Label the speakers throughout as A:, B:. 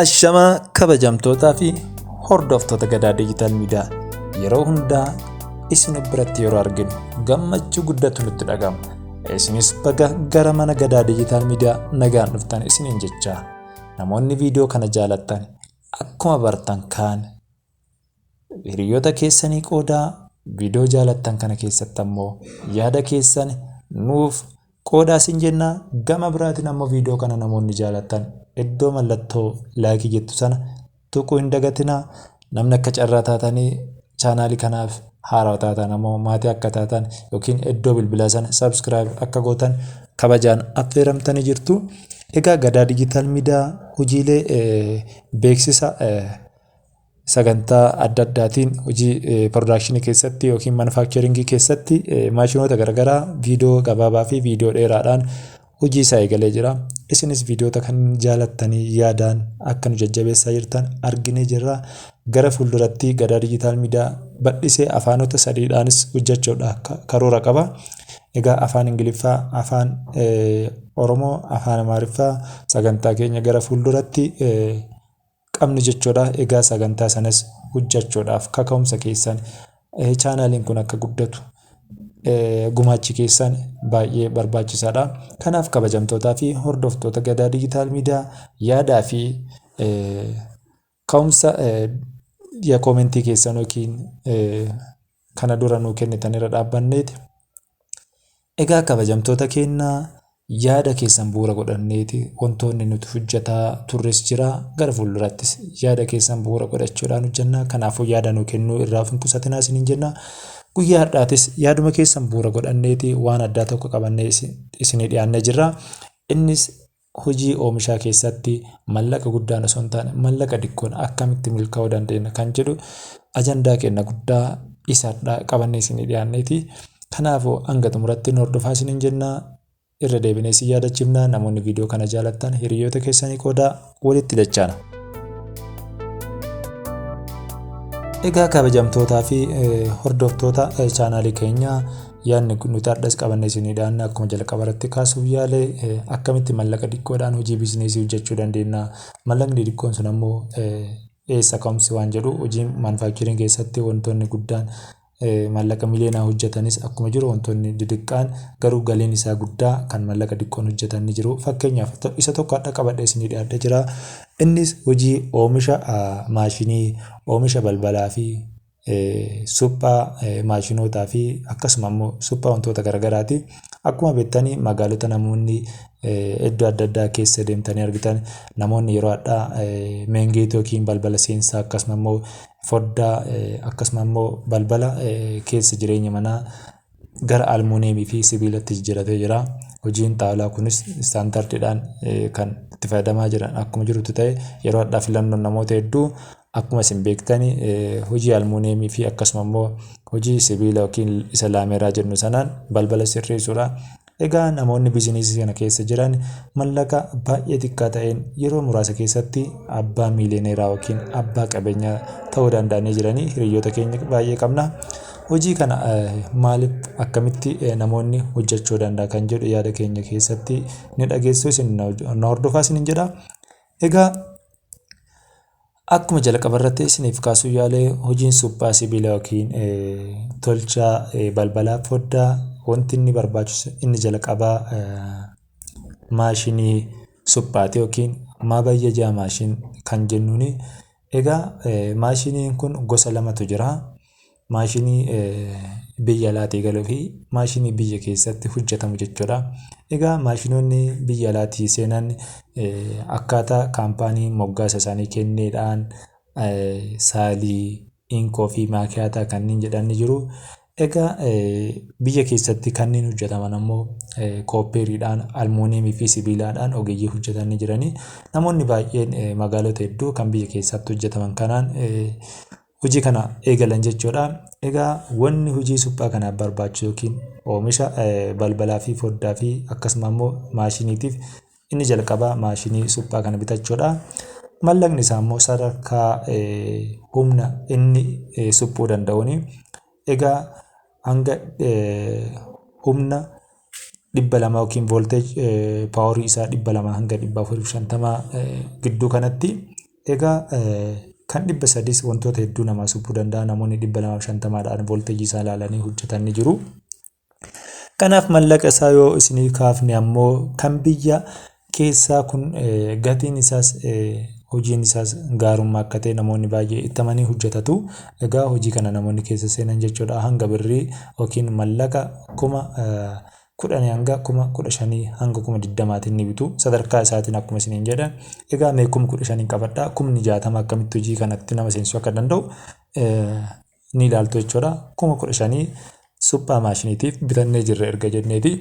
A: Ashamaa kabajamtootaa fi hordoftoota Gadaa Digital Miidiyaa yeroo hundaa isin biratti yeroo arginu gammachuu guddatu nutti dhagama. Isinis baga gara mana Gadaa Digital Miidiyaa nagaan dhuftan isiniin jechaa. Namoonni viidiyoo kana jaalattan akkuma bartan kaan hiriyoota keessanii qoodaa viidiyoo jaalattan kana keessatti ammoo yaada keessan nuuf qoodaa isin jenna. Gama biraatiin ammoo viidiyoo kana namoonni jaalattan iddoo mallattoo laayikii jettu sana tuquu hin dagatinaa. Namni akka carraa taatanii chaanaalii kanaaf haaraa taatan ammoo maatii akka taatan yookiin iddoo bilbilaa sana subscribe akka gootan kabajaan affeeramtanii jirtu. Egaa Gadaa Digital Miidiyaa hojiilee beeksisa sagantaa adda addaatiin hojii production keessatti yookiin manufacturing keessatti maashinoota garagaraa viidiyoo gabaabaa fi viidiyoo dheeraadhaan hojii isaa eegalee jira. Isinis viidiyoota kan jaalattanii yaadaan akka nu jajjabeessaa jirtan arginee jirra. Gara fuulduratti Gadaa Digital Miidiyaa bal'isee afaanota sadiidhaanis hojjechuudhaaf karoora qaba. Egaa afaan Ingiliffaa, afaan Oromoo, afaan Amaariffaa sagantaa keenya gara fuulduratti qabnu jechuudha. Egaa sagantaa sanas hojjechuudhaaf kaka'umsa keessan chaanaaliin kun akka guddatu gumaachi keessan baay'ee barbaachisaadha. Kanaaf kabajamtootaa fi hordoftoota Gadaa Digital Miidiyaa yaadaa fi ka'umsa koomentii keessan yookiin kana dura nuu kennitan irra dhaabbanneeti. Egaa kabajamtoota keenyaa yaada keessan bu'uura godhanneeti wantoonni nuti hojjetaa turres jira. Gara fuuldurattis yaada keessan bu'uura godhachuudhaan hojjenna. Kanaafuu yaada nuu kennuu irraa of hin qusatinaa isiniin jenna. Guyyaa har'aatis yaaduma keessan bu'uura godhanneeti waan addaa tokko qabannee isinii dhiyaannee jirra. Innis hojii oomishaa keessatti mallaqa guddaan osoo hin taane mallaqa xiqqoon akkamitti milkaa'uu dandeenya kan jedhu ajandaa keenya guddaa isa qabannee isinii dhiyaanneeti. Kanaafuu hanga xumuratti hordofaa isiniin jenna. Irra deebinee si yaadachiifna. Namoonni viidiyoo kana jaalattan hiriyoota keessanii qoodaa walitti dachaana. Egaa kabajamtootaa fi hordoftoota chaanaalii keenyaa yaadni nuti har'as qabannee isinii dhiyaanne akkuma jalqaba irratti kaasuuf yaale akkamitti mallaqa xiqqoodhaan hojii biizineesii hojjechuu dandeenya. Mallaqni xiqqoon sun ammoo eessa ka'umsi waan jedhu hojii manufacturing keessatti wantoonni guddaan mallaqa miliyoonaa hojjetanis akkuma jiru wantoonni xixiqqaan garuu galiin isaa guddaa kan mallaqa xiqqoon hojjetan ni jiru. Fakkeenyaaf isa tokko hadha qabadhee isinii dhiyaadhee jira. Innis hojii oomisha maashinii, oomisha balbalaa fi suphaa maashinootaa fi akkasuma immoo suphaa wantoota garagaraati. Akkuma beektanii magaalota namoonni iddoo adda addaa keessa deemtanii argitan namoonni yeroo hadhaa meengeetii yookiin balbala seensaa akkasuma immoo foddaa akkasuma immoo balbala keessa jireenya manaa gara almuuniyeemii fi sibiilatti jijjiiratee jira. Hojiin xaawulaa kunis istaandardiidhaan kan itti fayyadamaa jiran akkuma jirutti ta'e yeroo hadhaa filannoon namoota hedduu akkuma isin beektanii hojii almuuniyeemii fi akkasuma immoo hojii sibiila yookiin isa laameeraa jennu sanaan balbala sirreessuudha. Egaa namoonni biizineesii kana keessa jiran mallaqa baay'ee xiqqaa ta'een yeroo muraasa keessatti abbaa miiliyooneeraa yookiin abbaa qabeenyaa ta'uu danda'anii jiranii hiriyoota keenya baay'ee qabna. Hojii kana maaliif akkamitti namoonni hojjechuu danda'a kan jedhu yaada keenya keessatti ni dhageessu isin na hordofaa isiniin jedha. Egaa akkuma jalqaba irratti isiniif kaasuu yaale hojiin suphaa sibiila yookiin tolchaa balbalaa foddaa wanti inni barbaachisu inni jalqabaa maashinii suphaati yookiin maabayyajaa maashin kan jennuuni. Egaa maashiniin kun gosa lamatu jira. Maashinii biyya alaatii galuu fi maashinii biyya keessatti hojjetamu jechuudha. Egaa maashinoonni biyya alaatii seenan akkaataa kaampaanii moggaasa isaanii kenneedhaan saalii, inkoo fi maakiyaataa kanneen jedhan ni jiru. Egaa biyya keessatti kanneen hojjetaman ammoo kooppeeriidhaan, almuuniyeemii fi sibiilaadhaan ogeeyyii hojjetanii jiranii. Namoonni baay'een magaalota hedduu kan biyya keessatti hojjetaman kanaan hojii kana eegalan jechuudha. Egaa wanni hojii suphaa kanaaf barbaachisu yookiin oomisha balbalaa fi foddaa fi akkasuma immoo maashiniitiif inni jalqabaa maashinii suphaa kana bitachuudha. Mallaqni isaa immoo sadarkaa humna inni suphuu danda'uuni. Egaa hanga humna 200 yookiin voltage paaworii isaa 200 hanga 450 gidduu kanatti Egaa kan 300 wantoota hedduu namaa suphuu danda'a. Namoonni 250dhaan volteejii isaa ilaalanii hojjetan ni jiru. Kanaaf mallaqa isaa yoo isinii kaafne ammoo kan biyya keessaa kun gatiin isaas hojiin isaas gaarummaa akka ta'e namoonni baay'ee itti amanii hojjetatu. Egaa hojii kana namoonni keessa seenan jechuudha hanga birrii yookiin mallaqa 10,000 hanga 15,000 hanga 20,000 ni bitu. Sadarkaa isaatiin akkuma isiniin jedhan. Egaa mee 15,000 qabadhaa 60,000 akkamitti hojii kanatti nama seensisuu akka danda'u ni ilaaltu jechuudha. 15,000 suphaa maashiniitiif bitannee jirra erga jenneeti.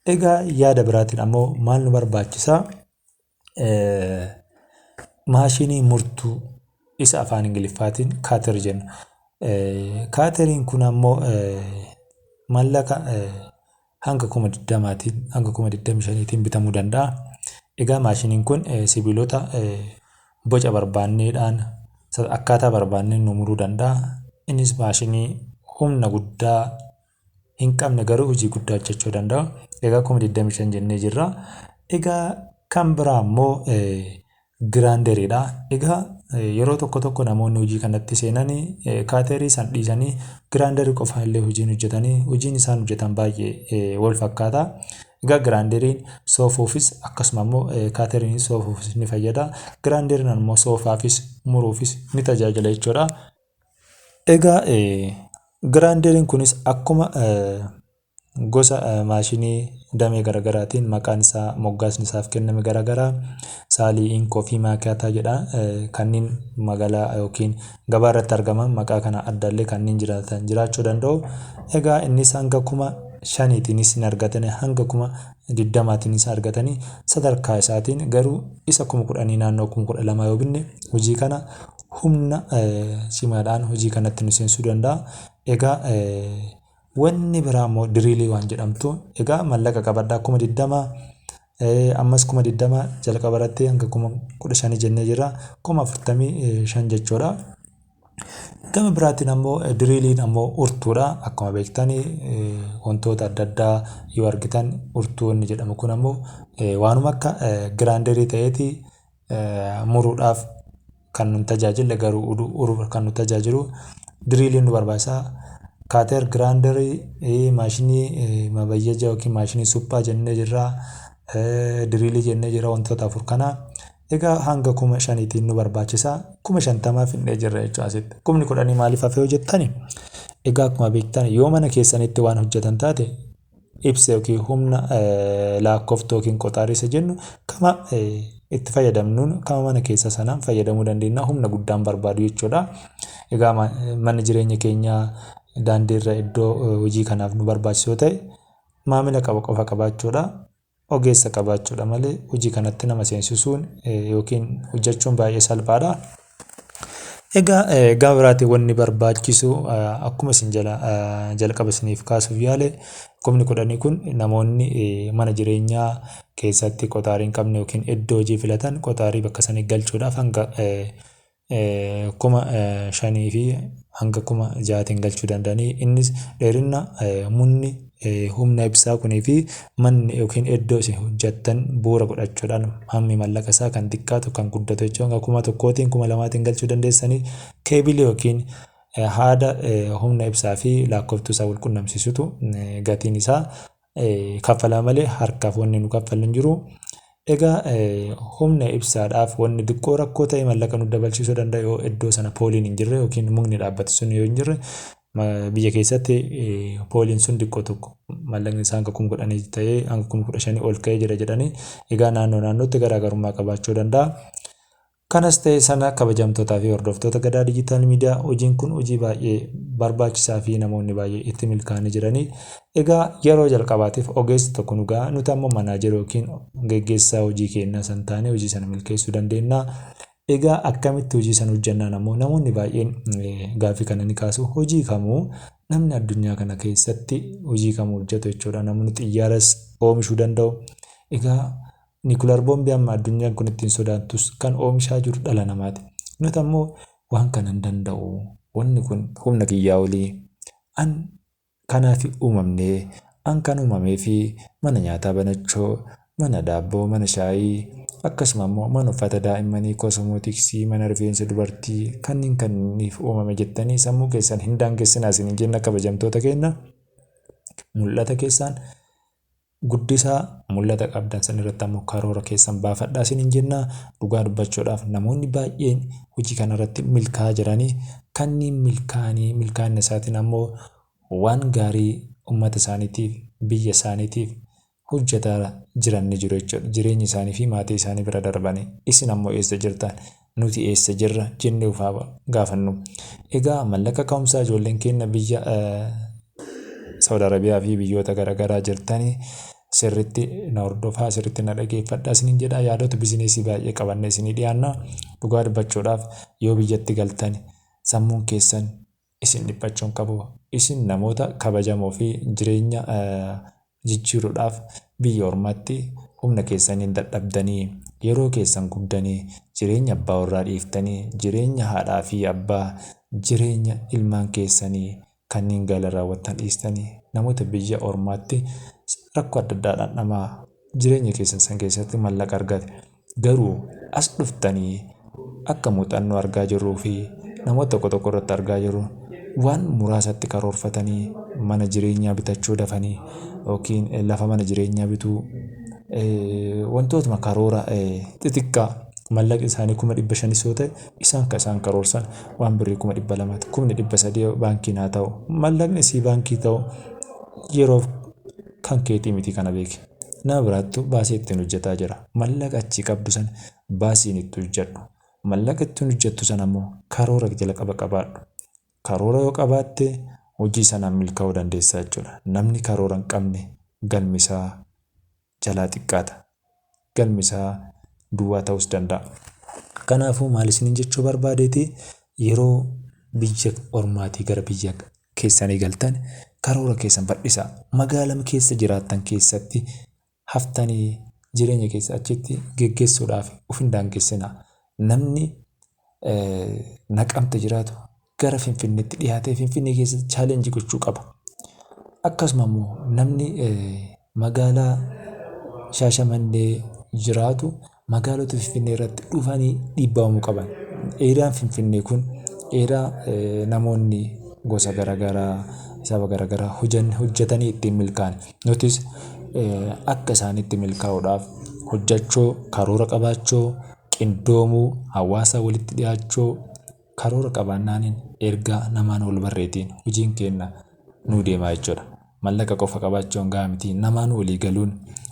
A: Egaa yaada biraatiin ammoo maal nu barbaachisaa? Maashinii murtuu isa afaan Ingiliffaatiin kaater jennu. Kaateriin kun ammoo mallaqa hanga 20,000 hanga 25,000 bitamuu danda'a. Egaa maashiniin kun sibiilota boca barbaanneedhaan akkaataa barbaanneen nu muruu danda'a. Innis maashinii humna guddaa hin qabne garuu hojii guddaa hojjechuu danda'a. Egaa 25,000 jennee jirra. Egaa kan biraa ammoo giraanderiidha. Egaa yeroo tokko namoonni hojii kanatti seenanii kaaterii san dhiisanii giraanderii qofaan illee hojiin hojjetanii hojiin isaan hojjetan baay'ee wal fakkaata. Egaa giraanderiin soofuufis akkasuma immoo kaateriin soofuufis ni fayyada. Giraanderiin ammoo soofaafis muruufis ni tajaajila jechuudha. Egaa giraanderiin kunis akkuma gosa maashinii damee garaagaraatiin maqaan isaa moggaasni isaaf kenname garaagaraa saalii inkoo fi maakiyaataa jedha. Kanneen magaalaa yookiin gabaa irratti argaman maqaa kana addaallee kanneen jiraachuu danda'u. Egaa innis hanga 5,000tiinis ni argatani hanga 20,000tiinis argatanii sadarkaa isaatiin garuu isa 10,000 naannoo 12,000 yoo binne hojii kana humna cimaadhaan hojii kanatti nu seensisuu danda'a. Egaa wanni biraa immoo diriilii waan jedhamtu. Egaa mallaqa qabadhaa 20,000 ammas 20,000 jalqaba irratti hanga 15,000 jennee jirra. 45,000 jechuudha. Gama biraatiin ammoo diriiliin ammoo urtuudha. Akkuma beektanii wantoota adda addaa yoo argitan urtuu inni jedhamu kun ammoo waanuma akka giraanderii ta'eeti muruudhaaf kan nu tajaajille garuu uruuf kan nu tajaajilu diriiliin nu barbaachisa. Kaater giraanderii maashinii mabayyaja yookiin maashinii suphaa jennee jirra. Diriilii jennee jirra wantoota afur kana. Egaa hanga 5,000tiin nu barbaachisa. 50,000 fidnee jirra jechuudha asitti. 10,000 maaliif hafee hojjettani? Egaa akkuma beektan yoo mana keessanitti waan hojjetan taate ibsa yookiin humna lakkooftuu yookiin qoxaarii isa jennu kama itti fayyadamnuun kama mana keessa sanaan fayyadamuu dandeenya. Humna guddaan barbaadu jechuudha. Egaa mana jireenya keenyaa daandii irra iddoo hojii kanaaf nu barbaachisu ta'e maamila qofa qabaachuudha. Ogeessa qabaachuudha malee hojii kanatti nama seensisuun yookiin hojjechuun baay'ee salphaadha. Egaa gama biraatiin wanni barbaachisu akkuma isin jalqaba isiniif kaasuuf yaale 10,000 kun namoonni mana jireenyaa keessatti qoxaarii hin qabne yookiin iddoo hojii filatan qoxaarii bakka sanii galchuudhaaf hanga 5,000 fi hanga 6,000 galchuu danda'anii. Innis dheerina munni humna ibsaa kunii fi manni yookiin iddoo isin hojjettan bu'uura godhachuudhaan hammi mallaqa isaa kan xiqqaatu kan guddatu jechuudha. 1,000tiin 2,000tiin galchuu dandeessanii keebilii yookiin haada humna ibsaa fi lakkooftuu isaa wal qunnamsiisutu gatiin isaa kaffalaa malee harkaaf wanni nu kaffallu hin jiru. Egaa humna ibsaadhaaf wanni xiqqoo rakkoo ta'e mallaqa nu dabalchiisuu danda'a yoo iddoo sana pooliin hin jirre yookiin mukni dhaabbatu sun yoo hin jirre. Biyya keessatti pooliin sun xiqqoo tokko mallaqni isaa hanga 10,000 ta'ee hanga 15,000 ol ka'ee jira jedhanii. Egaa naannootti garaagarummaa qabaachuu danda'a. Kanas ta'e sana kabajamtootaa fi hordoftoota Gadaa Diijitaal Miidiyaa hojiin kun hojii baay'ee barbaachisaa fi namoonni baay'ee itti milkaa'anii jiranii. Egaa yeroo jalqabaatiif ogeessi tokko nu ga'a nuti ammoo manaajer yookiin geggeessaa hojii keenyaa san taane hojii sana milkeessuu dandeenya. Egaa akkamitti hojii sana hojjannaan ammoo namoonni baay'een gaaffii kana ni kaasu. Hojii kamuu namni addunyaa kana keessatti hojii kamuu hojjetu jechuudha. Namoonni xiyyaaras oomishuu danda'u. Egaa Niikular boombii amma addunyaan kun ittiin sodaattus kan oomishaa jiru dhala namaati. Nuti ammoo waan kana hin danda'u. Wanni kun humna kiyyaa olii an kanaaf uumamnee an kan uumamee fi mana nyaataa banachuu mana daabboo, mana shaayii, akkasuma immoo mana uffata daa'immanii, kosmootiksii, mana rifeensa dubartii kanniif uumame jettanii sammuu keessan hin daangessinaa isin hin jenna kabajamtoota keenya. Mul'ata keessan guddisaa, mul'ata qabdan san irratti ammoo karoora keessan baafadhaa isin hin jenna. Dhugaa dubbachuudhaaf namoonni baay'een hojii kanarratti milkaa'aa jiranii kanniin milkaa'ina isaatiin ammoo waan gaarii uummata isaaniitiif, biyya isaaniitiif hojjetaa jiran ni jiru jechuudha. Jireenya isaanii fi maatii isaanii bira darbanii isin ammoo eessa jirtan? Nuti eessa jirra jennee ufaa gaafannu. Egaa mallaqa ka'umsaa ijoolleen keenya biyya Saudi Arabiyaa fi biyyoota garaagaraa jirtanii sirriitti na hordofaa, sirriitti na dhageeffadhaa isiniin jedha. Yaadota bizineesii baay'ee qabannee isinii dhiyaanna. Dhugaa dubbachuudhaaf yoo biyyatti galtan sammuun keessan isin dhiphachuun qabu. Isin namoota kabajamoo fi jireenya jijjiiruudhaaf biyya ormaatti humna keessaniin dadhabdanii, yeroo keessan gubdanii, jireenya abbaa warraa dhiiftanii, jireenya haadhaa fi abbaa, jireenya ilmaan keessanii kanneen gaala raawwatan dhiistanii namoota biyya ormaatti rakkoo adda addaadhaan dhamaa jireenya keessan san keessatti mallaqa argate. Garuu as dhuftanii akka muuxannoo argaa jirruu fi namoota tokko tokko irratti argaa jirru waan muraasatti karoorfatanii mana jireenyaa bitachuu dafanii yookiin lafa mana jireenyaa bituu wantootuma karoora xixiqqaa mallaqi isaanii 500 yoo ta'e isaan kan isaan karoorsan waan birrii 200 1,300 baankii naa ta'u mallaqni si baankii ta'u yeroo kan keetii miti kana beeki. Nama biraattu baasii ittiin hojjetaa jira. Mallaqa achi qabdu san baasiin itti hojjedhu. Mallaqa ittiin hojjettu san ammoo karoora jala qabaadhu. Karoora yoo qabaatte hojii sanaan milkaa'uu dandeessaa jechuudha. Namni karoora hin qabne galmisaa jalaa xiqqaata. Galmisaa duwwaa ta'us danda'a. Kanaafuu maal isiniin jechuu barbaadeeti yeroo biyya ormaatii gara biyya keessanii galtan karoora keessan bal'isaa. Magaalaa keessa jiraattan keessatti haftanii jireenya keessa achitti geggeessuudhaaf of hin daangessinaa. Namni Naqamte jiraatu gara Finfinneetti dhiyaatee Finfinnee keessatti chaalenjii gochuu qaba. Akkasuma immoo namni magaalaa Shaashamannee jiraatu magaalota Finfinnee irratti dhufanii dhiibbaa uumuu qaban. Eeraan Finfinnee kun eeraa namoonni gosa garaagaraa saba garaagaraa hojjetanii ittiin milkaa'an. Nutis akka isaanitti milkaa'uudhaaf hojjechuu, karoora qabaachuu, qindoomuu, hawaasa walitti dhiyaachuu, karoora qabaannaaniin ergaa namaan wal barreetiin hojiin keenya nuu deemaa jechuudha. Mallaqa qofa qabaachuun gahaa miti, namaan walii galuun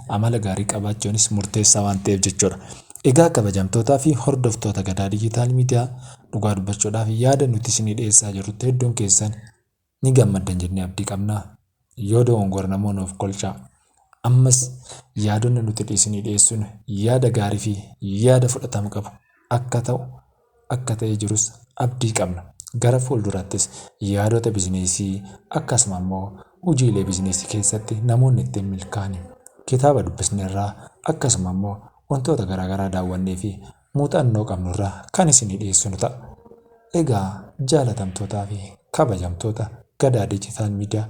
A: amala gaarii qabaachuunis murteessaa waan ta'eef jechuudha. Egaa kabajamtootaa fi hordoftoota Gadaa Diijitaal Miidiyaa dhugaa dubbachuudhaaf yaada nuti isinii dhiyeessaa jirrutti hedduun keessan ni gammaddan jennee abdii qabna. Yoo dogoggora namoonni of kolchaa. Ammas yaadonni nuti isinii dhiyeessuun yaada gaarii fi yaada fudhatama qabu akka ta'ee jirus abdii qabna. Gara fuulduraattis yaadota bizineesii akkasuma immoo hojiilee bizineesii keessatti namoonni ittiin milkaa'an kitaaba dubbisneerraa akkasuma immoo wantoota garaagaraa daawwannee fi muuxannoo qabnurraa kan isinii dhiyeessinu ta'a. Egaa jaalatamtootaa fi kabajamtoota Gadaa Diijitaal Miidiyaa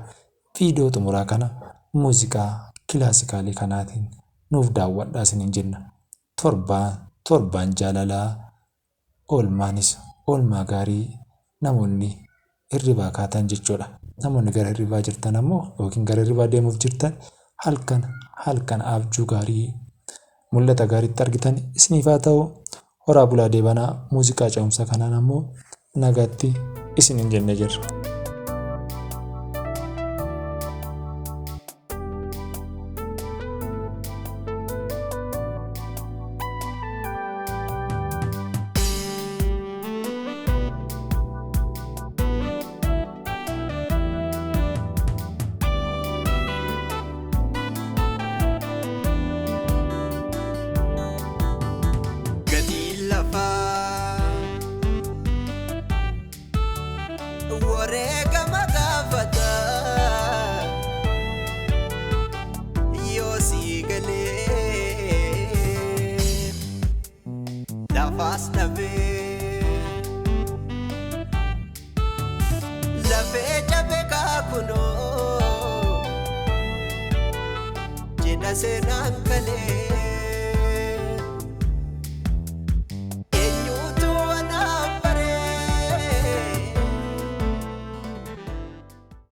A: viidiyoo xumuraa kana muuziqaa kilaasikaalii kanaatiin nuuf daawwadhaa isiniin jenna. Torbaan jaalalaa oolmaanis oolmaa gaarii namoonni hirribaa kaatan jechuudha. Namoonni gara hirribaa jirtan ammoo yookiin gara hirribaa deemuuf jirtan halkan abjuu gaarii mul'ata gaariitti argitan isiniif haa ta'u. Horaa bulaa deebanaa muuziqaa ce'umsa kanaan ammoo nagaatti isiniin jennee jirra.
B: Senang kale